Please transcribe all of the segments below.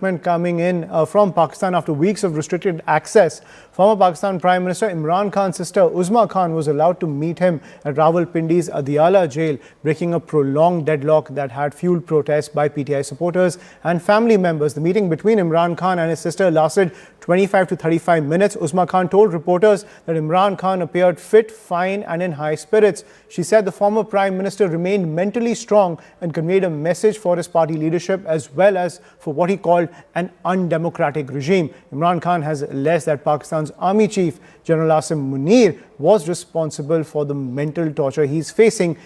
Coming in from Pakistan after weeks of restricted access. Former Pakistan Prime Minister Imran Khan's sister Uzma Khan was allowed to meet him at Rawalpindi's Adiala jail, breaking a prolonged deadlock that had fueled protests by PTI supporters and family members. The meeting between Imran Khan and his sister lasted 25 to 35 minutes. Uzma Khan told reporters that Imran Khan appeared fit, fine and in high spirits. She said the former Prime Minister remained mentally strong and conveyed a message for his party leadership as well as for what he called an undemocratic regime. Imran Khan has alleged that Pakistan's Army Chief General Asim Munir was responsible for the mental torture he's facing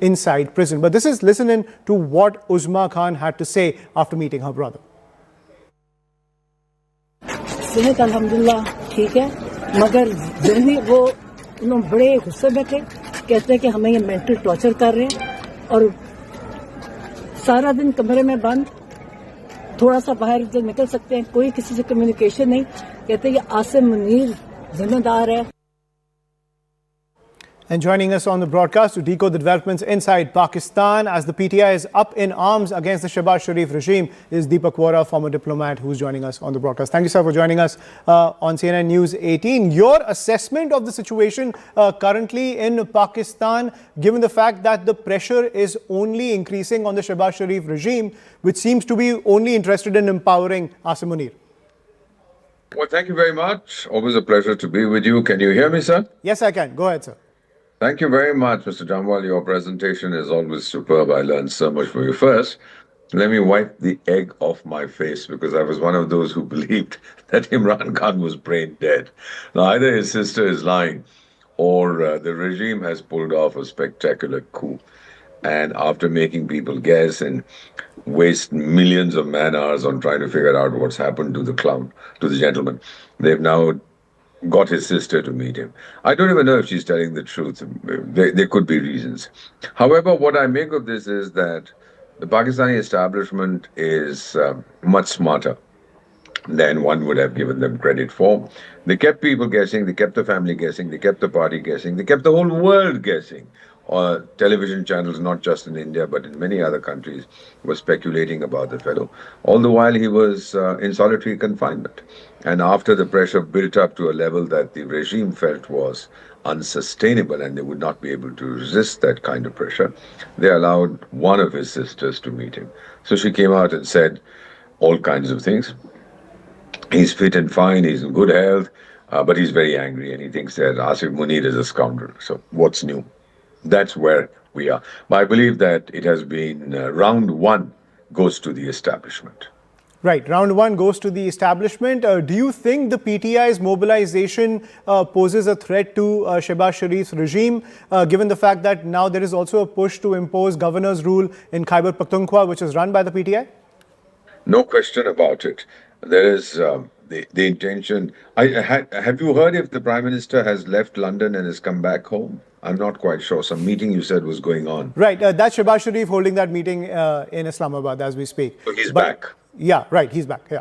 inside prison. But this is listening to what Uzma Khan had to say after meeting her brother. सेहत अल्हम्दुलिल्लाह ठीक है, मगर जो भी वो उन्होंने बड़े गुस्से में थे, कहते हैं कि हमें ये मेंटल टॉर्चर कर रहे हैं और सारा दिन कमरे में बंद, थोड़ा सा बाहर जो निकल सकते हैं, कोई किसी से कम्युनिकेशन नहीं। कहते हैं ये आसिम मुनीर जिम्मेदार है। And joining us on the broadcast to decode the developments inside Pakistan as the PTI is up in arms against the Shehbaz Sharif regime is Deepak Vora, former diplomat, who's joining us on the broadcast. Thank you, sir, for joining us on CNN News 18. Your assessment of the situation currently in Pakistan, given the fact that the pressure is only increasing on the Shehbaz Sharif regime, which seems to be only interested in empowering Asim Munir. Well, thank you very much. Always a pleasure to be with you. Can you hear me, sir? Yes, I can. Go ahead, sir. Thank you very much, Mr. Jamwal. Your presentation is always superb. I learned so much from you. First, let me wipe the egg off my face because I was one of those who believed that Imran Khan was brain dead. Now, either his sister is lying or the regime has pulled off a spectacular coup. And after making people guess and waste millions of man hours on trying to figure out what's happened to the clown, to the gentleman, they've now got his sister to meet him. I don't even know if she's telling the truth. There could be reasons. However, what I make of this is that the Pakistani establishment is much smarter than one would have given them credit for. They kept people guessing, they kept the family guessing, they kept the party guessing, they kept the whole world guessing. Television channels, not just in India, but in many other countries, were speculating about the fellow. All the while he was in solitary confinement. And after the pressure built up to a level that the regime felt was unsustainable and they would not be able to resist that kind of pressure, they allowed one of his sisters to meet him. So she came out and said all kinds of things. He's fit and fine, he's in good health, but he's very angry and he thinks that Asim Munir is a scoundrel. So what's new? That's where we are. But I believe that it has been round one goes to the establishment. Right. Round one goes to the establishment. Do you think the PTI's mobilization poses a threat to Shehbaz Sharif's regime, given the fact that now there is also a push to impose governor's rule in Khyber Pakhtunkhwa, which is run by the PTI? No question about it. There is the intention. Have you heard if the Prime Minister has left London and has come back home? I'm not quite sure. Some meeting you said was going on. Right. That's Shehbaz Sharif holding that meeting in Islamabad as we speak. So he's back. Yeah, right. He's back. Yeah.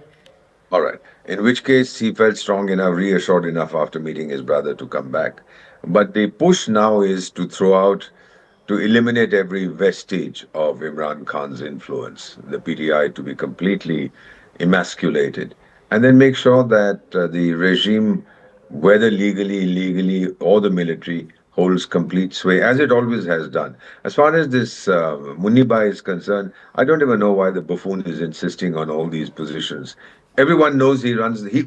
All right. In which case, he felt strong enough, reassured enough after meeting his brother to come back. But the push now is to to eliminate every vestige of Imran Khan's influence, the PTI to be completely emasculated, and then make sure that the regime, whether legally, illegally, or the military, holds complete sway, as it always has done. As far as this Munibai is concerned, I don't even know why the buffoon is insisting on all these positions. Everyone knows he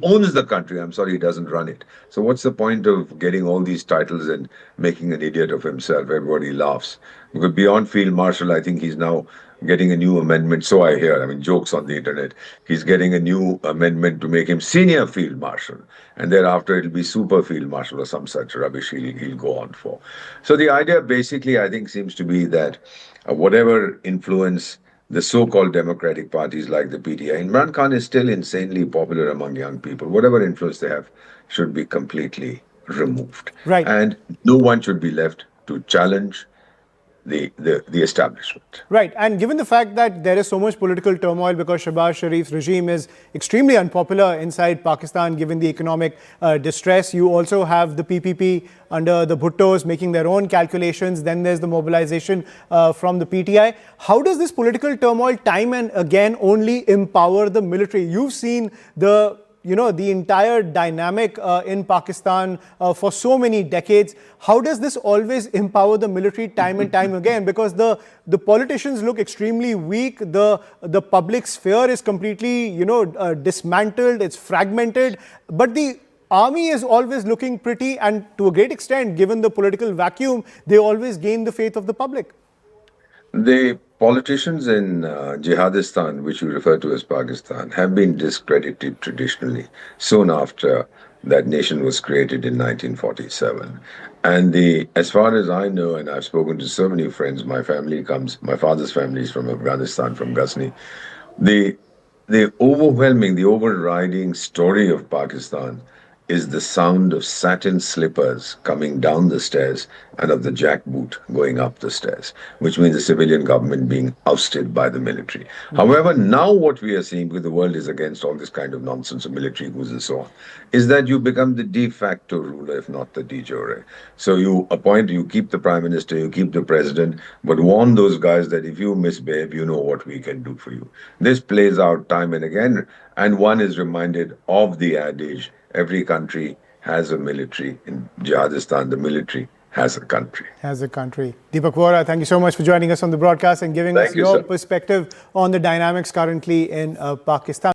owns the country. I'm sorry, he doesn't run it. So what's the point of getting all these titles and making an idiot of himself? Everybody laughs. Because beyond Field Marshal, I think he's now getting a new amendment. So I hear, jokes on the internet. He's getting a new amendment to make him Senior Field Marshal. And thereafter it'll be Super Field Marshal or some such rubbish he'll go on for. So the idea basically, I think, seems to be that whatever influence the so-called democratic parties like the PTI, Imran Khan is still insanely popular among young people. Whatever influence they have should be completely removed. Right. And no one should be left to challenge the establishment. Right, and given the fact that there is so much political turmoil because Shehbaz Sharif's regime is extremely unpopular inside Pakistan given the economic distress, you also have the PPP under the Bhuttos making their own calculations, then there's the mobilization from the PTI. How does this political turmoil time and again only empower the military? You've seen the entire dynamic in Pakistan for so many decades. How does this always empower the military time and time again? Because the politicians look extremely weak. The public sphere is completely, dismantled. It's fragmented. But the army is always looking pretty, and to a great extent, given the political vacuum, they always gain the faith of the public. The politicians in Jihadistan, which you refer to as Pakistan, have been discredited traditionally soon after that nation was created in 1947. And as far as I know, and I've spoken to so many friends, my father's family is from Afghanistan, from Ghazni. The overriding story of Pakistan is the sound of satin slippers coming down the stairs and of the jackboot going up the stairs, which means the civilian government being ousted by the military. However, now what we are seeing, because the world is against all this kind of nonsense of military coups and so on, is that you become the de facto ruler, if not the de jure. So you keep the prime minister, you keep the president, but warn those guys that if you misbehave, you know what we can do for you. This plays out time and again, and one is reminded of the adage, every country has a military. In Jihadistan, the military has a country. Has a country. Deepak Vora, thank you so much for joining us on the broadcast and giving us your perspective on the dynamics currently in Pakistan.